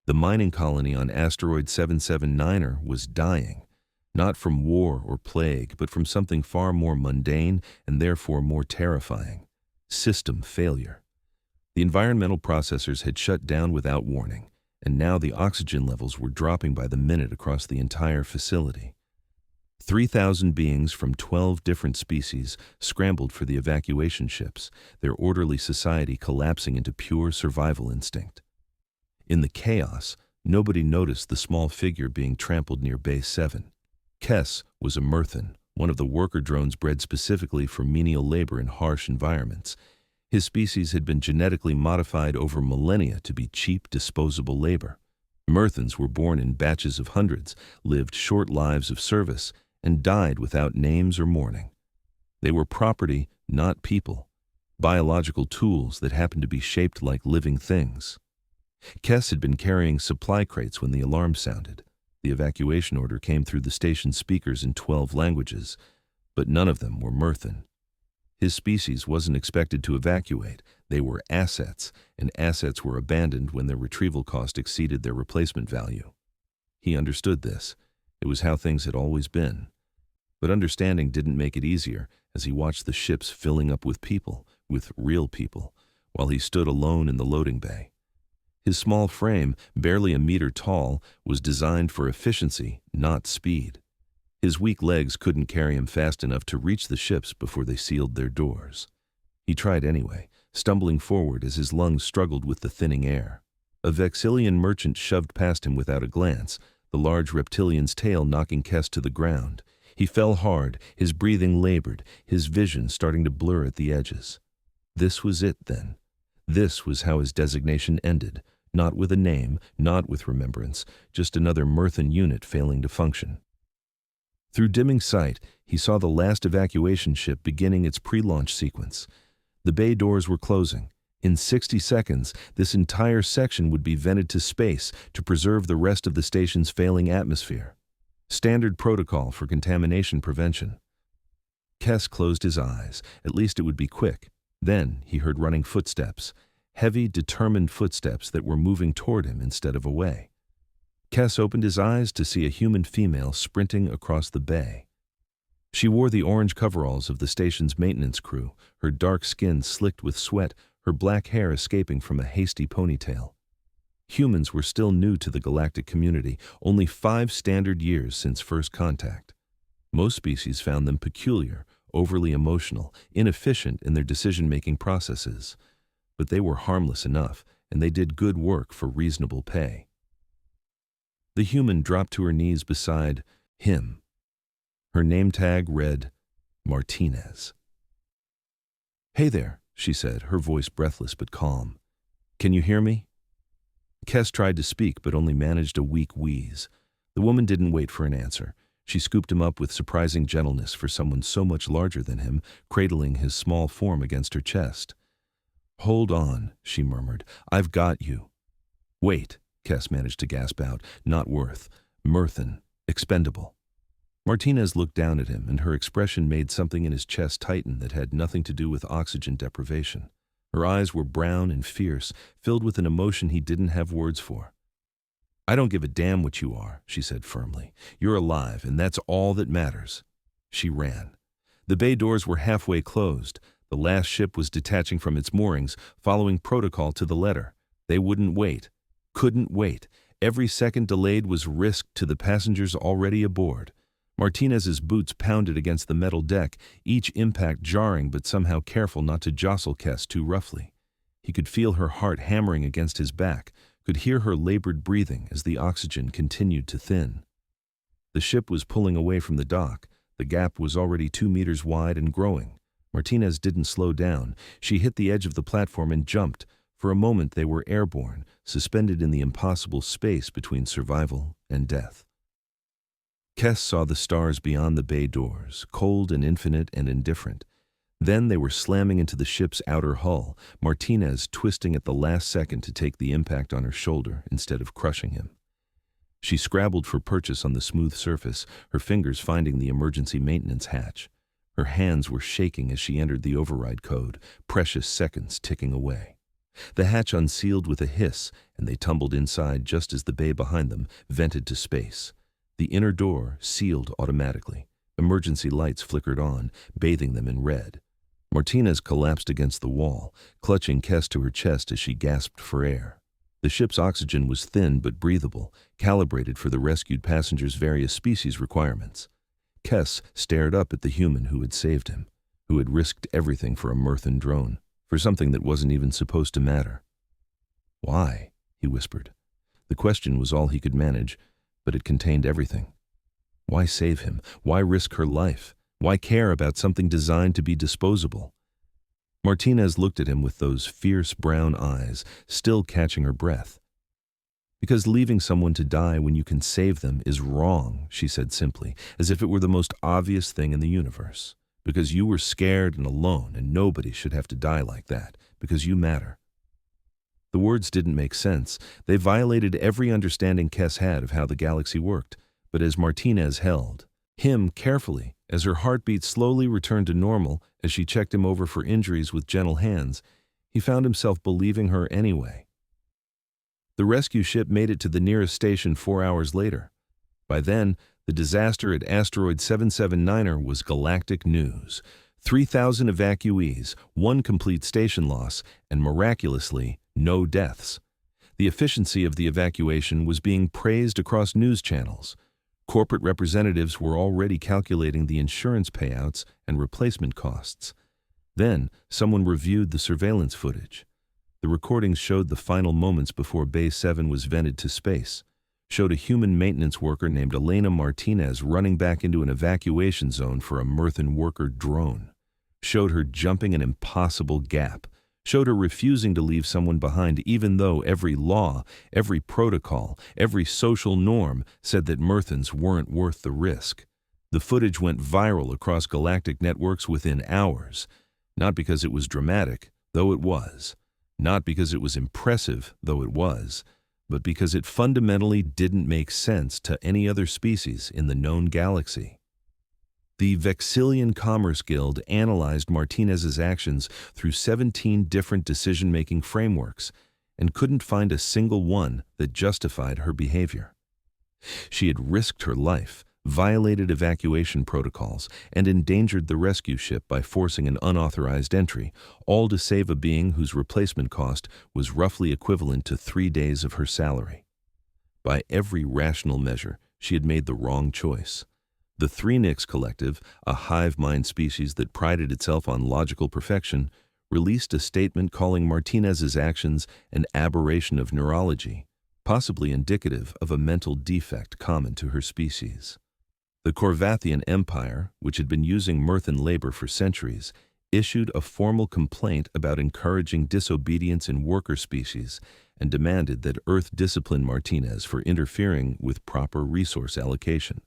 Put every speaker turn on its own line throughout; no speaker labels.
The mining colony on Asteroid 7-Seven-Niner was dying, not from war or plague, but from something far more mundane and therefore more terrifying: system failure. The environmental processors had shut down without warning, and now the oxygen levels were dropping by the minute across the entire facility. 3,000 beings from 12 different species scrambled for the evacuation ships, their orderly society collapsing into pure survival instinct. In the chaos, nobody noticed the small figure being trampled near Base 7. Kess was a Mirthan, one of the worker drones bred specifically for menial labor in harsh environments. His species had been genetically modified over millennia to be cheap, disposable labor. Mirthans were born in batches of hundreds, lived short lives of service, and died without names or mourning. They were property, not people, biological tools that happened to be shaped like living things. Kess had been carrying supply crates when the alarm sounded. The evacuation order came through the station's speakers in 12 languages, but none of them were Mirthan. His species wasn't expected to evacuate. They were assets, and assets were abandoned when their retrieval cost exceeded their replacement value. He understood this. It was how things had always been. But understanding didn't make it easier as he watched the ships filling up with people, with real people, while he stood alone in the loading bay. His small frame, barely a meter tall, was designed for efficiency, not speed. His weak legs couldn't carry him fast enough to reach the ships before they sealed their doors. He tried anyway, stumbling forward as his lungs struggled with the thinning air. A Vexillian merchant shoved past him without a glance, the large reptilian's tail knocking Kess to the ground. He fell hard, his breathing labored, his vision starting to blur at the edges. This was it, then. This was how his designation ended, not with a name, not with remembrance, just another Mirthan unit failing to function. Through dimming sight, he saw the last evacuation ship beginning its pre-launch sequence. The bay doors were closing. In 60 seconds, this entire section would be vented to space to preserve the rest of the station's failing atmosphere. Standard protocol for contamination prevention. Kess closed his eyes. At least it would be quick. Then he heard running footsteps, heavy, determined footsteps that were moving toward him instead of away. Kess opened his eyes to see a human female sprinting across the bay. She wore the orange coveralls of the station's maintenance crew, her dark skin slicked with sweat, her black hair escaping from a hasty ponytail. Humans were still new to the galactic community, only 5 standard years since first contact. Most species found them peculiar, overly emotional, inefficient in their decision-making processes. But they were harmless enough, and they did good work for reasonable pay. The human dropped to her knees beside him. Her name tag read, Martinez. "Hey there," she said, her voice breathless but calm. "Can you hear me?" Kess tried to speak but only managed a weak wheeze. The woman didn't wait for an answer. She scooped him up with surprising gentleness for someone so much larger than him, cradling his small form against her chest. "Hold on," she murmured. "I've got you." "Wait," Kess managed to gasp out. "Not worth. Mirthan. Expendable." Martinez looked down at him, and her expression made something in his chest tighten that had nothing to do with oxygen deprivation. Her eyes were brown and fierce, filled with an emotion he didn't have words for. "I don't give a damn what you are," she said firmly. "You're alive, and that's all that matters." She ran. The bay doors were halfway closed. The last ship was detaching from its moorings, following protocol to the letter. They wouldn't wait. Couldn't wait. Every second delayed was risk to the passengers already aboard. Martinez's boots pounded against the metal deck, each impact jarring but somehow careful not to jostle Kess too roughly. He could feel her heart hammering against his back, could hear her labored breathing as the oxygen continued to thin. The ship was pulling away from the dock. The gap was already 2 meters wide and growing. Martinez didn't slow down. She hit the edge of the platform and jumped. For a moment they were airborne, suspended in the impossible space between survival and death. Kess saw the stars beyond the bay doors, cold and infinite and indifferent. Then they were slamming into the ship's outer hull, Martinez twisting at the last second to take the impact on her shoulder instead of crushing him. She scrabbled for purchase on the smooth surface, her fingers finding the emergency maintenance hatch. Her hands were shaking as she entered the override code, precious seconds ticking away. The hatch unsealed with a hiss, and they tumbled inside just as the bay behind them vented to space. The inner door sealed automatically. Emergency lights flickered on, bathing them in red. Martinez collapsed against the wall, clutching Kess to her chest as she gasped for air. The ship's oxygen was thin but breathable, calibrated for the rescued passengers' various species requirements. Kess stared up at the human who had saved him, who had risked everything for a Mirthan drone, for something that wasn't even supposed to matter. "Why?" he whispered. The question was all he could manage, but it contained everything. Why save him? Why risk her life? Why care about something designed to be disposable? Martinez looked at him with those fierce brown eyes, still catching her breath. "Because leaving someone to die when you can save them is wrong," she said simply, as if it were the most obvious thing in the universe. "Because you were scared and alone, and nobody should have to die like that, because you matter." The words didn't make sense. They violated every understanding Kess had of how the galaxy worked, but as Martinez held him carefully, as her heartbeat slowly returned to normal, as she checked him over for injuries with gentle hands, he found himself believing her anyway. The rescue ship made it to the nearest station 4 hours later. By then, the disaster at Asteroid Seven-Seven-Niner was galactic news. 3,000 evacuees, 1 complete station loss, and miraculously, no deaths. The efficiency of the evacuation was being praised across news channels. Corporate representatives were already calculating the insurance payouts and replacement costs. Then, someone reviewed the surveillance footage. The recordings showed the final moments before Bay 7 was vented to space, showed a human maintenance worker named Elena Martinez running back into an evacuation zone for a Mirthan worker drone, showed her jumping an impossible gap, showed her refusing to leave someone behind even though every law, every protocol, every social norm said that Mirthans weren't worth the risk. The footage went viral across galactic networks within hours, not because it was dramatic, though it was, not because it was impressive, though it was, but because it fundamentally didn't make sense to any other species in the known galaxy. The Vexillion Commerce Guild analyzed Martinez's actions through 17 different decision-making frameworks and couldn't find a single one that justified her behavior. She had risked her life, violated evacuation protocols, and endangered the rescue ship by forcing an unauthorized entry, all to save a being whose replacement cost was roughly equivalent to 3 days of her salary. By every rational measure, she had made the wrong choice. The Three Nicks Collective, a hive mind species that prided itself on logical perfection, released a statement calling Martinez's actions an aberration of neurology, possibly indicative of a mental defect common to her species. The Corvathian Empire, which had been using Mirthan labor for centuries, issued a formal complaint about encouraging disobedience in worker species and demanded that Earth discipline Martinez for interfering with proper resource allocation.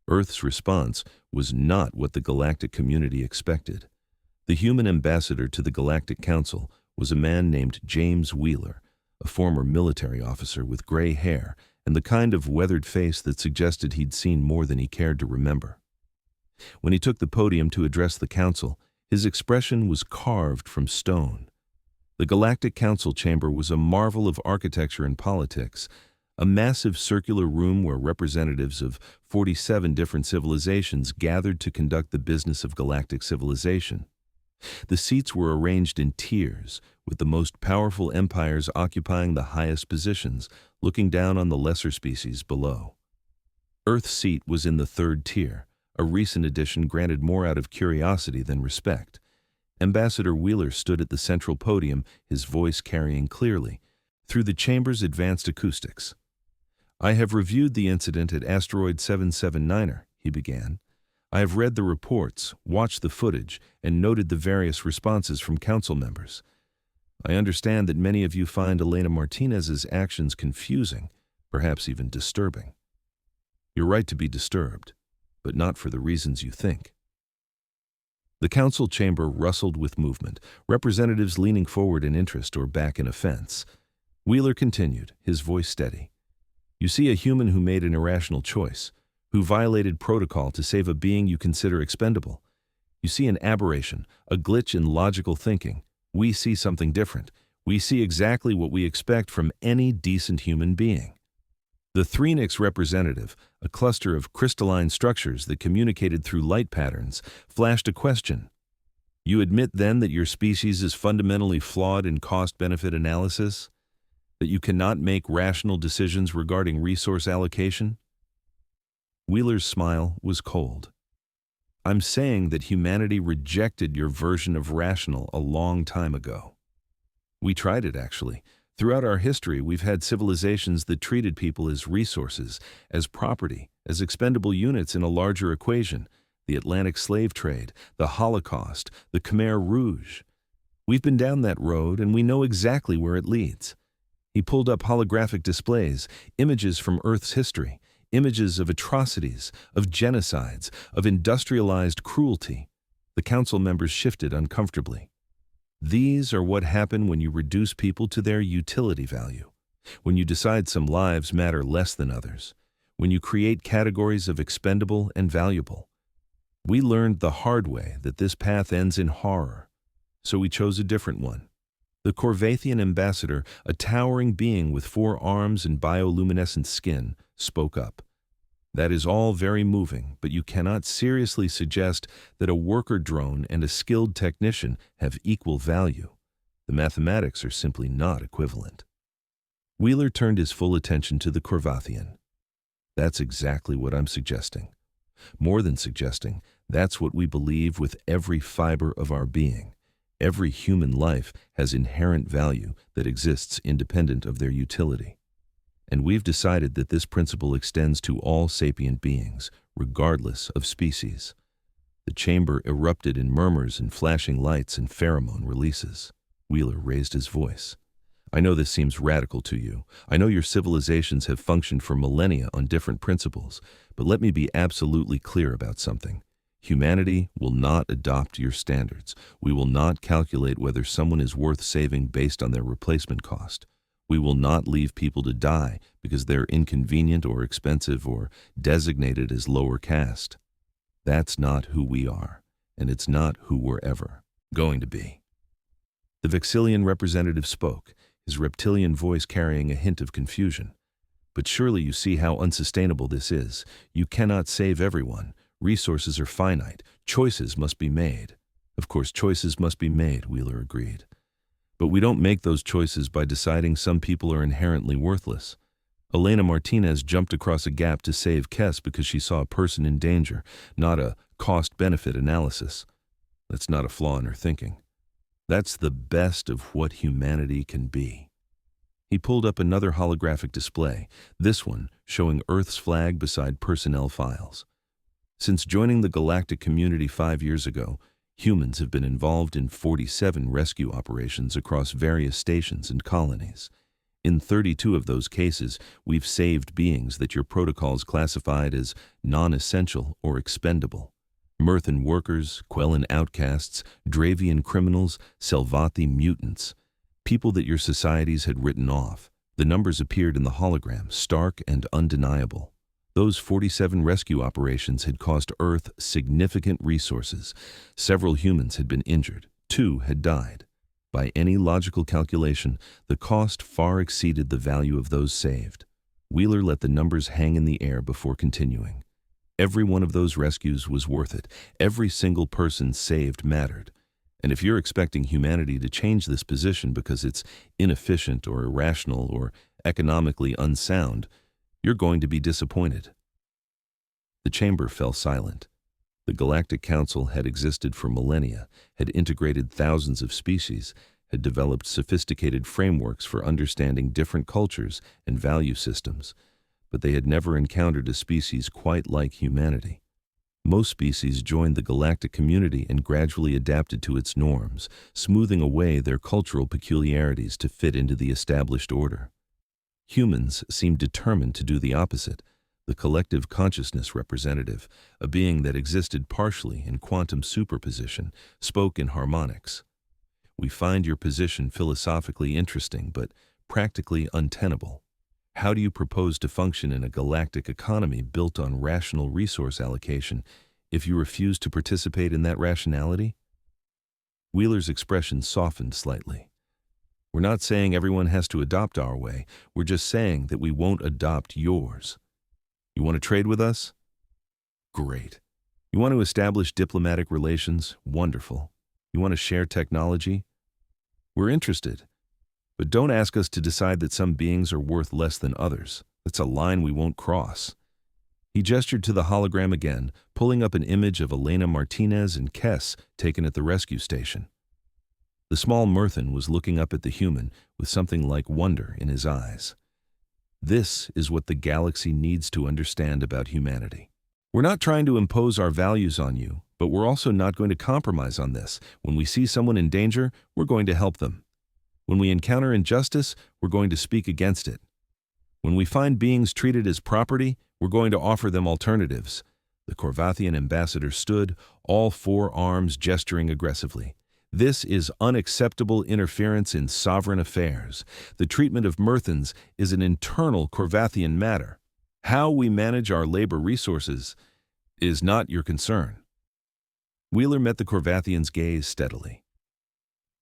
Earth's response was not what the galactic community expected. The human ambassador to the Galactic Council was a man named James Wheeler, a former military officer with gray hair and the kind of weathered face that suggested he'd seen more than he cared to remember. When he took the podium to address the council, his expression was carved from stone. The Galactic Council chamber was a marvel of architecture and politics, a massive circular room where representatives of 47 different civilizations gathered to conduct the business of galactic civilization. The seats were arranged in tiers, with the most powerful empires occupying the highest positions, looking down on the lesser species below. Earth's seat was in the 3rd tier, a recent addition granted more out of curiosity than respect. Ambassador Wheeler stood at the central podium, his voice carrying clearly through the chamber's advanced acoustics. "I have reviewed the incident at Asteroid Seven-Seven-Niner," he began. "I have read the reports, watched the footage, and noted the various responses from council members. I understand that many of you find Elena Martinez's actions confusing, perhaps even disturbing. You're right to be disturbed, but not for the reasons you think." The council chamber rustled with movement, representatives leaning forward in interest or back in offense. Wheeler continued, his voice steady. "You see a human who made an irrational choice, who violated protocol to save a being you consider expendable. You see an aberration, a glitch in logical thinking. We see something different. We see exactly what we expect from any decent human being. The Threenix representative, a cluster of crystalline structures that communicated through light patterns, flashed a question. You admit then that your species is fundamentally flawed in cost-benefit analysis? That you cannot make rational decisions regarding resource allocation? Wheeler's smile was cold. I'm saying that humanity rejected your version of rational a long time ago. We tried it, actually. Throughout our history, we've had civilizations that treated people as resources, as property, as expendable units in a larger equation. The Atlantic slave trade, the Holocaust, the Khmer Rouge. We've been down that road, and we know exactly where it leads. He pulled up holographic displays, images from Earth's history, images of atrocities, of genocides, of industrialized cruelty. The council members shifted uncomfortably. These are what happen when you reduce people to their utility value, when you decide some lives matter less than others, when you create categories of expendable and valuable. We learned the hard way that this path ends in horror, so we chose a different one. The Corvathian ambassador, a towering being with 4 arms and bioluminescent skin, spoke up. That is all very moving, but you cannot seriously suggest that a worker drone and a skilled technician have equal value. The mathematics are simply not equivalent. Wheeler turned his full attention to the Corvathian. That's exactly what I'm suggesting. More than suggesting, that's what we believe with every fiber of our being. Every human life has inherent value that exists independent of their utility. And we've decided that this principle extends to all sapient beings, regardless of species. The chamber erupted in murmurs and flashing lights and pheromone releases. Wheeler raised his voice. I know this seems radical to you. I know your civilizations have functioned for millennia on different principles, but let me be absolutely clear about something. Humanity will not adopt your standards. We will not calculate whether someone is worth saving based on their replacement cost. We will not leave people to die because they're inconvenient or expensive or designated as lower caste. That's not who we are, and it's not who we're ever going to be. The Vexillian representative spoke, his reptilian voice carrying a hint of confusion. But surely you see how unsustainable this is. You cannot save everyone. Resources are finite. Choices must be made. Of course, choices must be made, Wheeler agreed. But we don't make those choices by deciding some people are inherently worthless. Elena Martinez jumped across a gap to save Kess because she saw a person in danger, not a cost-benefit analysis. That's not a flaw in her thinking. That's the best of what humanity can be. He pulled up another holographic display, this one showing Earth's flag beside personnel files. Since joining the Galactic community 5 years ago, humans have been involved in 47 rescue operations across various stations and colonies. In 32 of those cases, we've saved beings that your protocols classified as non-essential or expendable. Mirthan workers, Quellan outcasts, Dravian criminals, Selvathi mutants. People that your societies had written off. The numbers appeared in the hologram, stark and undeniable. Those 47 rescue operations had cost Earth significant resources. Several humans had been injured. 2 had died. By any logical calculation, the cost far exceeded the value of those saved. Wheeler let the numbers hang in the air before continuing. Every one of those rescues was worth it. Every single person saved mattered. And if you're expecting humanity to change this position because it's inefficient or irrational or economically unsound, you're going to be disappointed. The chamber fell silent. The Galactic Council had existed for millennia, had integrated thousands of species, had developed sophisticated frameworks for understanding different cultures and value systems, but they had never encountered a species quite like humanity. Most species joined the galactic community and gradually adapted to its norms, smoothing away their cultural peculiarities to fit into the established order. Humans seemed determined to do the opposite. The collective consciousness representative, a being that existed partially in quantum superposition, spoke in harmonics. We find your position philosophically interesting, but practically untenable. How do you propose to function in a galactic economy built on rational resource allocation if you refuse to participate in that rationality? Wheeler's expression softened slightly. We're not saying everyone has to adopt our way. We're just saying that we won't adopt yours. You want to trade with us? Great. You want to establish diplomatic relations? Wonderful. You want to share technology? We're interested. But don't ask us to decide that some beings are worth less than others. That's a line we won't cross. He gestured to the hologram again, pulling up an image of Elena Martinez and Kess taken at the rescue station. The small Mirthan was looking up at the human with something like wonder in his eyes. This is what the galaxy needs to understand about humanity. We're not trying to impose our values on you, but we're also not going to compromise on this. When we see someone in danger, we're going to help them. When we encounter injustice, we're going to speak against it. When we find beings treated as property, we're going to offer them alternatives. The Corvathian ambassador stood, all four arms gesturing aggressively. This is unacceptable interference in sovereign affairs. The treatment of Mirthans is an internal Corvathian matter. How we manage our labor resources is not your concern. Wheeler met the Corvathian's gaze steadily.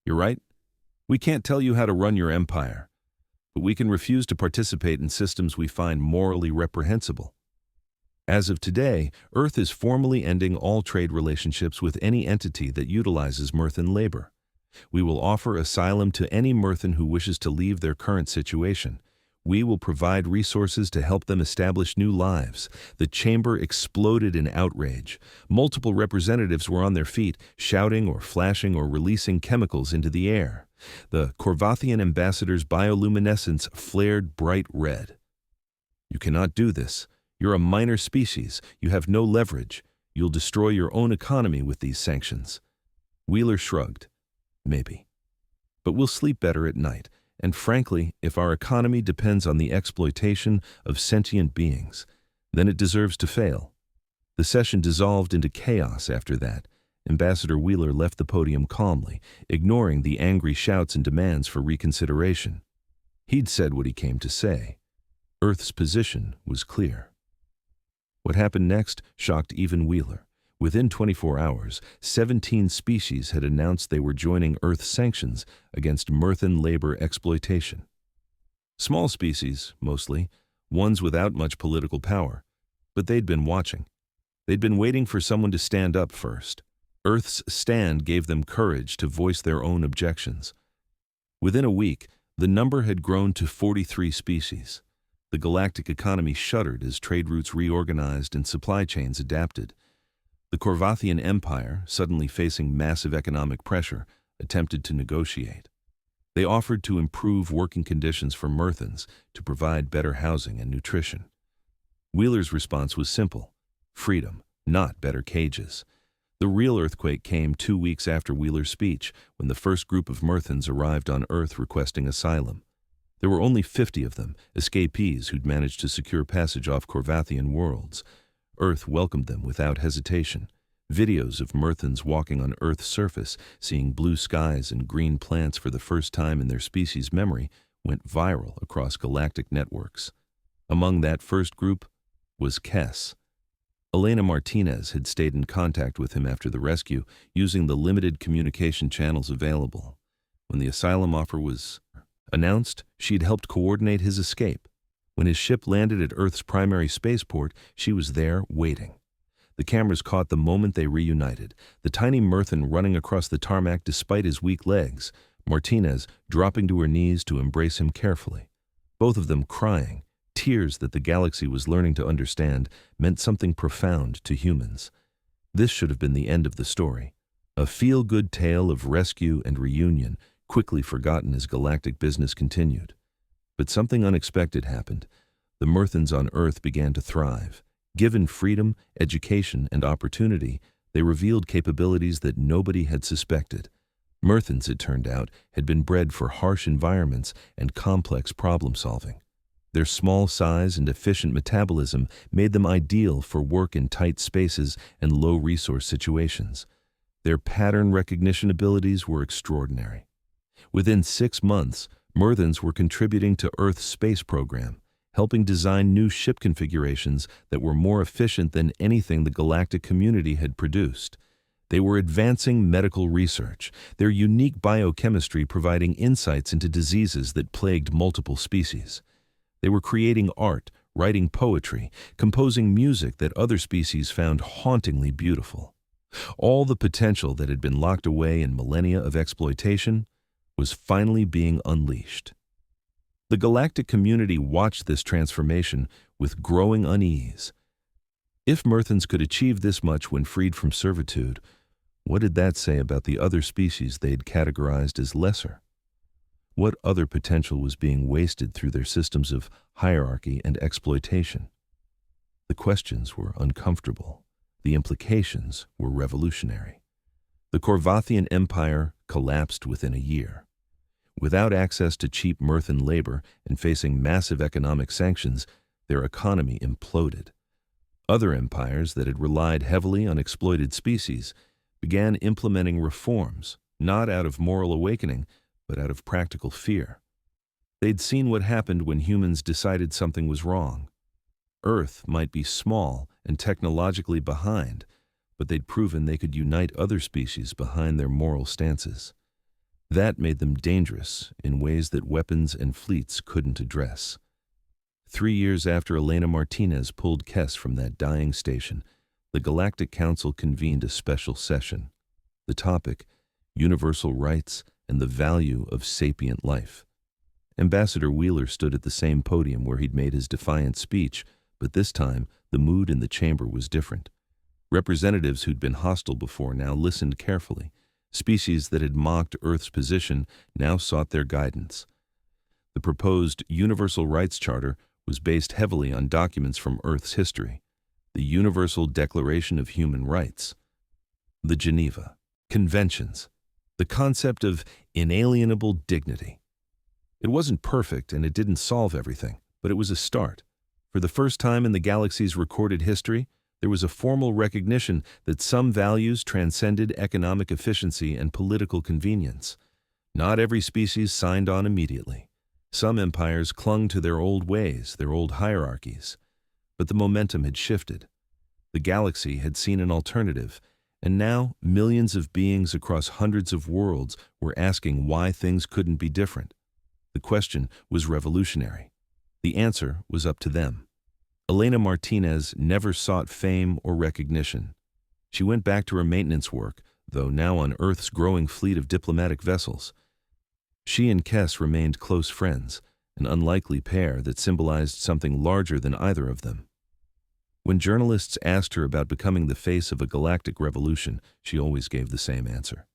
You're right. We can't tell you how to run your empire, but we can refuse to participate in systems we find morally reprehensible. As of today, Earth is formally ending all trade relationships with any entity that utilizes Mirthan labor. We will offer asylum to any Mirthan who wishes to leave their current situation. We will provide resources to help them establish new lives. The chamber exploded in outrage. Multiple representatives were on their feet, shouting or flashing or releasing chemicals into the air. The Corvathian ambassador's bioluminescence flared bright red. You cannot do this. You're a minor species. You have no leverage. You'll destroy your own economy with these sanctions. Wheeler shrugged. Maybe. But we'll sleep better at night. And frankly, if our economy depends on the exploitation of sentient beings, then it deserves to fail. The session dissolved into chaos after that. Ambassador Wheeler left the podium calmly, ignoring the angry shouts and demands for reconsideration. He'd said what he came to say. Earth's position was clear. What happened next shocked even Wheeler. Within 24 hours, 17 species had announced they were joining Earth's sanctions against Mirthan labor exploitation. Small species, mostly, ones without much political power. But they'd been watching. They'd been waiting for someone to stand up first. Earth's stand gave them courage to voice their own objections. Within a week, the number had grown to 43 species. The galactic economy shuddered as trade routes reorganized and supply chains adapted. The Corvathian Empire, suddenly facing massive economic pressure, attempted to negotiate. They offered to improve working conditions for Mirthans, to provide better housing and nutrition. Wheeler's response was simple: freedom, not better cages. The real earthquake came 2 weeks after Wheeler's speech, when the first group of Mirthans arrived on Earth requesting asylum. There were only 50 of them, escapees who'd managed to secure passage off Corvathian worlds. Earth welcomed them without hesitation. Videos of Mirthans walking on Earth's surface, seeing blue skies and green plants for the first time in their species' memory, went viral across galactic networks. Among that first group was Kess. Elena Martinez had stayed in contact with him after the rescue, using the limited communication channels available. When the asylum offer was announced, she'd helped coordinate his escape. When his ship landed at Earth's primary spaceport, she was there waiting. The cameras caught the moment they reunited, the tiny Mirthan running across the tarmac despite his weak legs, Martinez dropping to her knees to embrace him carefully. Both of them crying, tears that the galaxy was learning to understand meant something profound to humans. This should have been the end of the story. A feel-good tale of rescue and reunion, quickly forgotten as galactic business continued. But something unexpected happened. The Mirthans on Earth began to thrive. Given freedom, education, and opportunity, they revealed capabilities that nobody had suspected. Mirthans, it turned out, had been bred for harsh environments and complex problem-solving. Their small size and efficient metabolism made them ideal for work in tight spaces and low-resource situations. Their pattern recognition abilities were extraordinary. Within 6 months, Mirthans were contributing to Earth's space program, helping design new ship configurations that were more efficient than anything the galactic community had produced. They were advancing medical research, their unique biochemistry providing insights into diseases that plagued multiple species. They were creating art, writing poetry, composing music that other species found hauntingly beautiful. All the potential that had been locked away in millennia of exploitation was finally being unleashed. The galactic community watched this transformation with growing unease. If Mirthans could achieve this much when freed from servitude, what did that say about the other species they'd categorized as lesser? What other potential was being wasted through their systems of hierarchy and exploitation? The questions were uncomfortable. The implications were revolutionary. The Korvathian Empire collapsed within a year. Without access to cheap Mirthan labor and facing massive economic sanctions, their economy imploded. Other empires that had relied heavily on exploited species began implementing reforms, not out of moral awakening, but out of practical fear. They'd seen what happened when humans decided something was wrong. Earth might be small and technologically behind, but they'd proven they could unite other species behind their moral stances. That made them dangerous in ways that weapons and fleets couldn't address. 3 years after Elena Martinez pulled Kess from that dying station, the Galactic Council convened a special session. The topic, universal rights and the value of sapient life. Ambassador Wheeler stood at the same podium where he'd made his defiant speech, but this time the mood in the chamber was different. Representatives who'd been hostile before now listened carefully. Species that had mocked Earth's position now sought their guidance. The proposed Universal Rights Charter was based heavily on documents from Earth's history. The Universal Declaration of Human Rights, the Geneva Conventions, the concept of inalienable dignity. It wasn't perfect and it didn't solve everything, but it was a start. For the first time in the galaxy's recorded history, there was a formal recognition that some values transcended economic efficiency and political convenience. Not every species signed on immediately. Some empires clung to their old ways, their old hierarchies. But the momentum had shifted. The galaxy had seen an alternative, and now millions of beings across hundreds of worlds were asking why things couldn't be different. The question was revolutionary. The answer was up to them. Elena Martinez never sought fame or recognition. She went back to her maintenance work, though now on Earth's growing fleet of diplomatic vessels. She and Kess remained close friends, an unlikely pair that symbolized something larger than either of them. When journalists asked her about becoming the face of a galactic revolution, she always gave the same answer.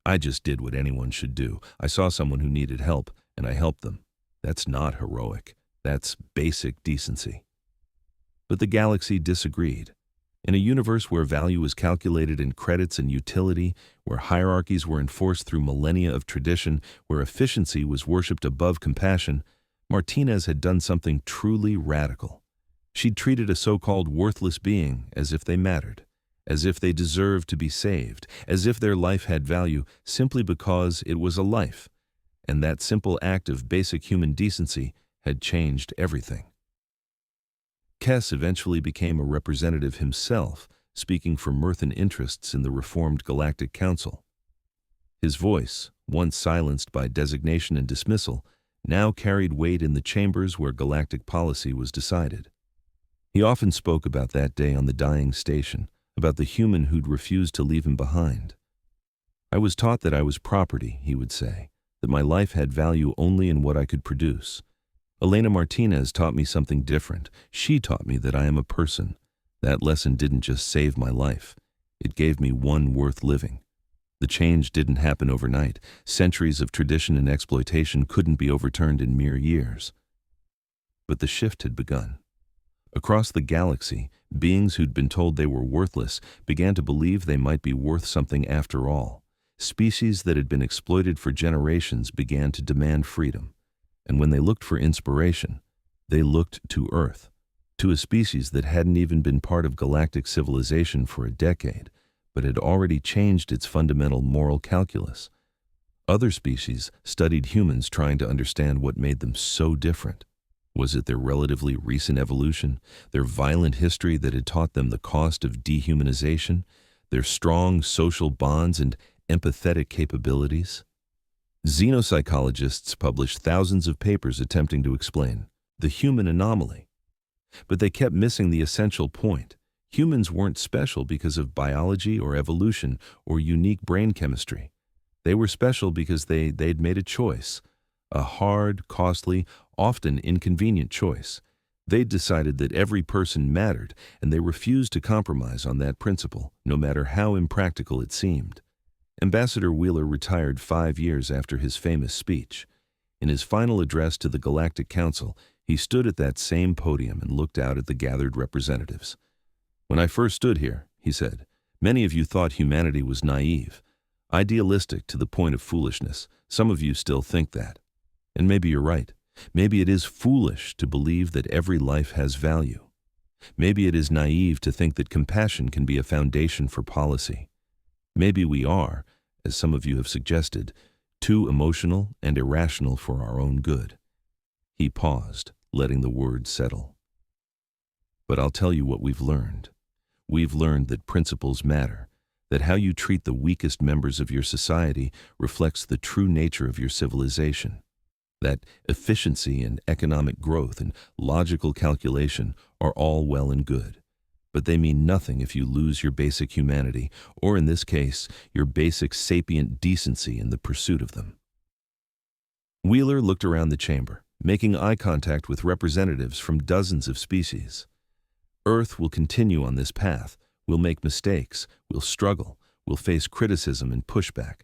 I just did what anyone should do. I saw someone who needed help, and I helped them. That's not heroic. That's basic decency. But the galaxy disagreed. In a universe where value was calculated in credits and utility, where hierarchies were enforced through millennia of tradition, where efficiency was worshipped above compassion, Martinez had done something truly radical. She'd treated a so-called worthless being as if they mattered, as if they deserved to be saved, as if their life had value simply because it was a life. And that simple act of basic human decency had changed everything. Kess eventually became a representative himself, speaking for Mirthan interests in the reformed Galactic Council. His voice, once silenced by designation and dismissal, now carried weight in the chambers where galactic policy was decided. He often spoke about that day on the dying station, about the human who'd refused to leave him behind. I was taught that I was property, he would say, that my life had value only in what I could produce. Elena Martinez taught me something different. She taught me that I am a person. That lesson didn't just save my life. It gave me one worth living. The change didn't happen overnight. Centuries of tradition and exploitation couldn't be overturned in mere years. But the shift had begun. Across the galaxy, beings who'd been told they were worthless began to believe they might be worth something after all. Species that had been exploited for generations began to demand freedom. And when they looked for inspiration, they looked to Earth, to a species that hadn't even been part of galactic civilization for a decade, but had already changed its fundamental moral calculus. Other species studied humans trying to understand what made them so different. Was it their relatively recent evolution, their violent history that had taught them the cost of dehumanization, their strong social bonds and empathetic capabilities. Xenopsychologists published thousands of papers attempting to explain the human anomaly. But they kept missing the essential point. Humans weren't special because of biology or evolution or unique brain chemistry. They were special because they'd made a choice, a hard, costly, often inconvenient choice. They'd decided that every person mattered, and they refused to compromise on that principle, no matter how impractical it seemed. Ambassador Wheeler retired 5 years after his famous speech. In his final address to the Galactic Council, he stood at that same podium and looked out at the gathered representatives. "When I first stood here," he said, "many of you thought humanity was naive, idealistic to the point of foolishness. Some of you still think that. And maybe you're right. Maybe it is foolish to believe that every life has value. Maybe it is naive to think that compassion can be a foundation for policy. Maybe we are, as some of you have suggested, too emotional and irrational for our own good." He paused, letting the words settle. "But I'll tell you what we've learned. We've learned that principles matter, that how you treat the weakest members of your society reflects the true nature of your civilization, that efficiency and economic growth and logical calculation are all well and good, but they mean nothing if you lose your basic humanity, or in this case, your basic sapient decency in the pursuit of them." Wheeler looked around the chamber, making eye contact with representatives from dozens of species. Earth will continue on this path. We'll make mistakes, we'll struggle, we'll face criticism and pushback,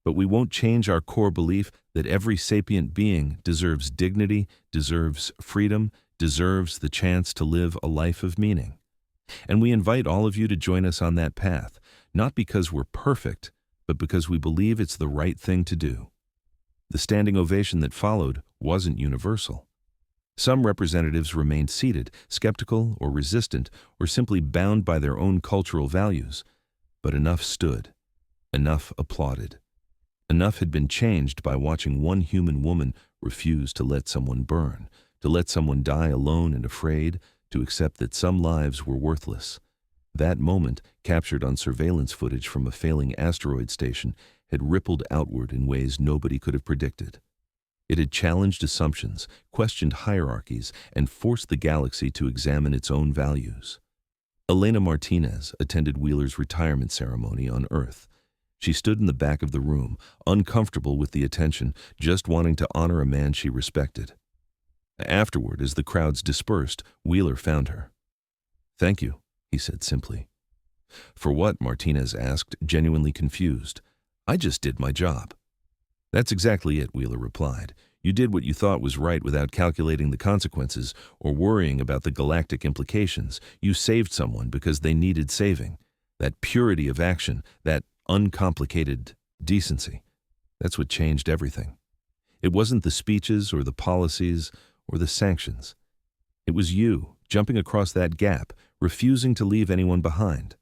but we won't change our core belief that every sapient being deserves dignity, deserves freedom, deserves the chance to live a life of meaning. And we invite all of you to join us on that path, not because we're perfect, but because we believe it's the right thing to do. The standing ovation that followed wasn't universal. Some representatives remained seated, skeptical or resistant, or simply bound by their own cultural values. But enough stood. Enough applauded. Enough had been changed by watching one human woman refuse to let someone burn, to let someone die alone and afraid, to accept that some lives were worthless. That moment, captured on surveillance footage from a failing asteroid station, had rippled outward in ways nobody could have predicted. It had challenged assumptions, questioned hierarchies, and forced the galaxy to examine its own values. Elena Martinez attended Wheeler's retirement ceremony on Earth. She stood in the back of the room, uncomfortable with the attention, just wanting to honor a man she respected. Afterward, as the crowds dispersed, Wheeler found her. "Thank you," he said simply. "For what?" Martinez asked, genuinely confused. "I just did my job." "That's exactly it," Wheeler replied. "You did what you thought was right without calculating the consequences or worrying about the galactic implications. You saved someone because they needed saving. That purity of action, that uncomplicated decency, that's what changed everything. It wasn't the speeches or the policies or the sanctions. It was you, jumping across that gap, refusing to leave anyone behind."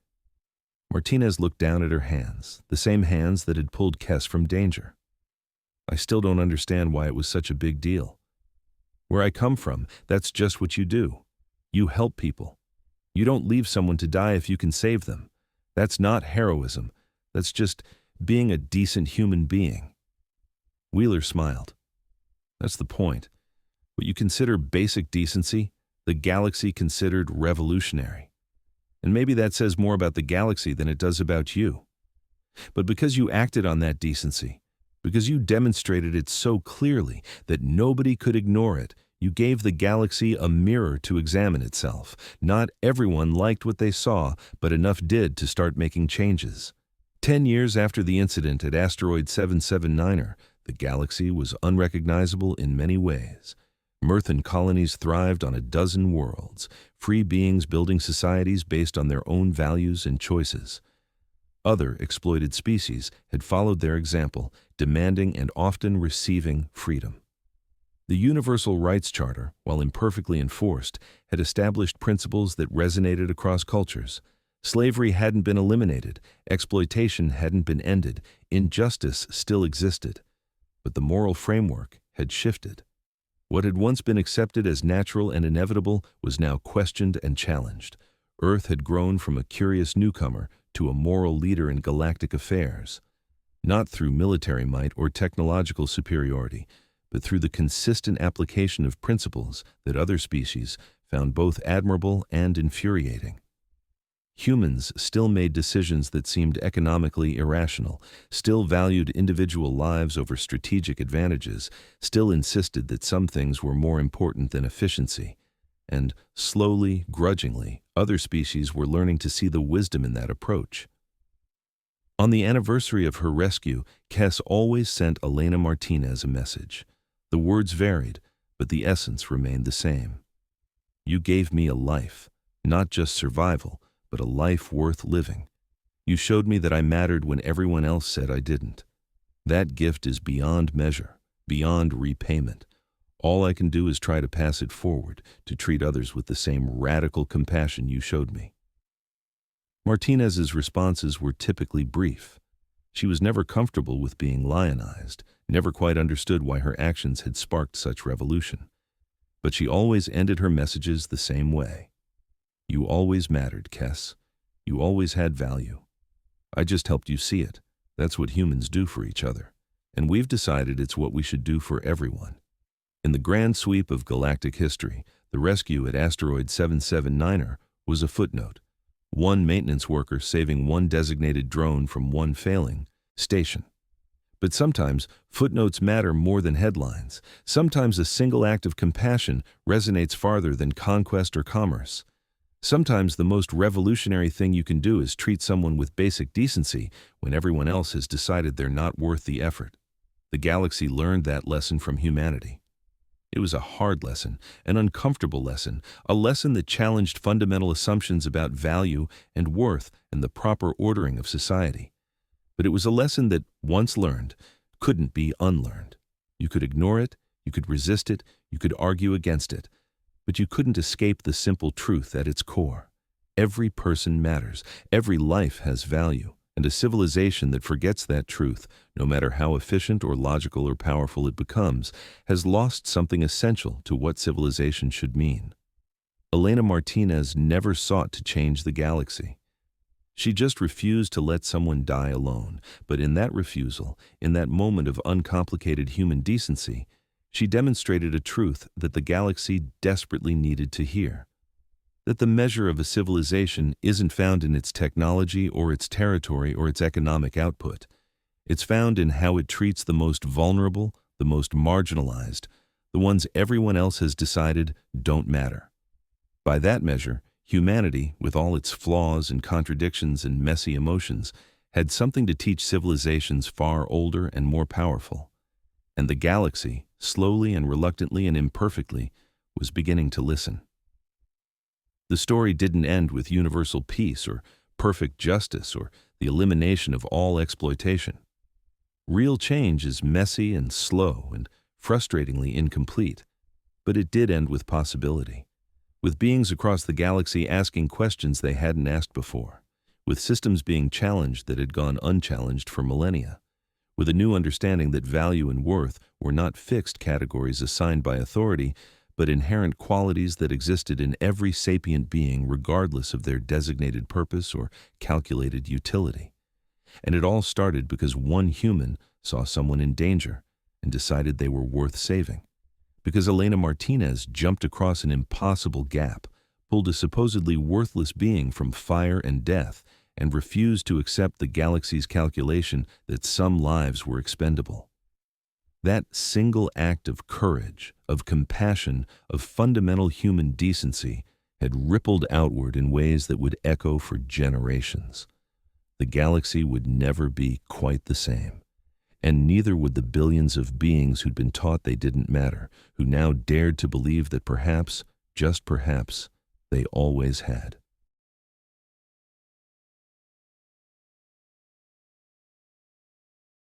Martinez looked down at her hands, the same hands that had pulled Kess from danger. "I still don't understand why it was such a big deal. Where I come from, that's just what you do. You help people. You don't leave someone to die if you can save them. That's not heroism. That's just being a decent human being." Wheeler smiled. "That's the point. What you consider basic decency, the galaxy considered revolutionary. And maybe that says more about the galaxy than it does about you. But because you acted on that decency, because you demonstrated it so clearly that nobody could ignore it, you gave the galaxy a mirror to examine itself. Not everyone liked what they saw, but enough did to start making changes. 10 years after the incident at Asteroid Seven-Seven-Niner, the galaxy was unrecognizable in many ways. Mirthan colonies thrived on a dozen worlds, free beings building societies based on their own values and choices. Other exploited species had followed their example, demanding and often receiving freedom. The Universal Rights Charter, while imperfectly enforced, had established principles that resonated across cultures. Slavery hadn't been eliminated, exploitation hadn't been ended, injustice still existed. But the moral framework had shifted. What had once been accepted as natural and inevitable was now questioned and challenged. Earth had grown from a curious newcomer to a moral leader in galactic affairs, not through military might or technological superiority, but through the consistent application of principles that other species found both admirable and infuriating. Humans still made decisions that seemed economically irrational, still valued individual lives over strategic advantages, still insisted that some things were more important than efficiency. And slowly, grudgingly, other species were learning to see the wisdom in that approach. On the anniversary of her rescue, Kess always sent Elena Martinez a message. The words varied, but the essence remained the same. You gave me a life, not just survival, but a life worth living. You showed me that I mattered when everyone else said I didn't. That gift is beyond measure, beyond repayment. All I can do is try to pass it forward, to treat others with the same radical compassion you showed me. Martinez's responses were typically brief. She was never comfortable with being lionized, never quite understood why her actions had sparked such revolution. But she always ended her messages the same way. You always mattered, Kess. You always had value. I just helped you see it. That's what humans do for each other. And we've decided it's what we should do for everyone. In the grand sweep of galactic history, the rescue at Asteroid Seven-Seven-Niner was a footnote. One maintenance worker saving one designated drone from one failing station. But sometimes footnotes matter more than headlines. Sometimes a single act of compassion resonates farther than conquest or commerce. Sometimes the most revolutionary thing you can do is treat someone with basic decency when everyone else has decided they're not worth the effort. The galaxy learned that lesson from humanity. It was a hard lesson, an uncomfortable lesson, a lesson that challenged fundamental assumptions about value and worth and the proper ordering of society. But it was a lesson that, once learned, couldn't be unlearned. You could ignore it, you could resist it, you could argue against it, but you couldn't escape the simple truth at its core. Every person matters, every life has value, and a civilization that forgets that truth, no matter how efficient or logical or powerful it becomes, has lost something essential to what civilization should mean. Elena Martinez never sought to change the galaxy. She just refused to let someone die alone, but in that refusal, in that moment of uncomplicated human decency, she demonstrated a truth that the galaxy desperately needed to hear. That the measure of a civilization isn't found in its technology or its territory or its economic output. It's found in how it treats the most vulnerable, the most marginalized, the ones everyone else has decided don't matter. By that measure, humanity, with all its flaws and contradictions and messy emotions, had something to teach civilizations far older and more powerful. And the galaxy, slowly and reluctantly and imperfectly, was beginning to listen. The story didn't end with universal peace or perfect justice or the elimination of all exploitation. Real change is messy and slow and frustratingly incomplete, but it did end with possibility, with beings across the galaxy asking questions they hadn't asked before, with systems being challenged that had gone unchallenged for millennia, with a new understanding that value and worth were not fixed categories assigned by authority, but inherent qualities that existed in every sapient being regardless of their designated purpose or calculated utility. And it all started because one human saw someone in danger and decided they were worth saving. Because Elena Martinez jumped across an impossible gap, pulled a supposedly worthless being from fire and death, and refused to accept the galaxy's calculation that some lives were expendable. That single act of courage, of compassion, of fundamental human decency had rippled outward in ways that would echo for generations. The galaxy would never be quite the same, and neither would the billions of beings who'd been taught they didn't matter, who now dared to believe that perhaps, just perhaps, they always had.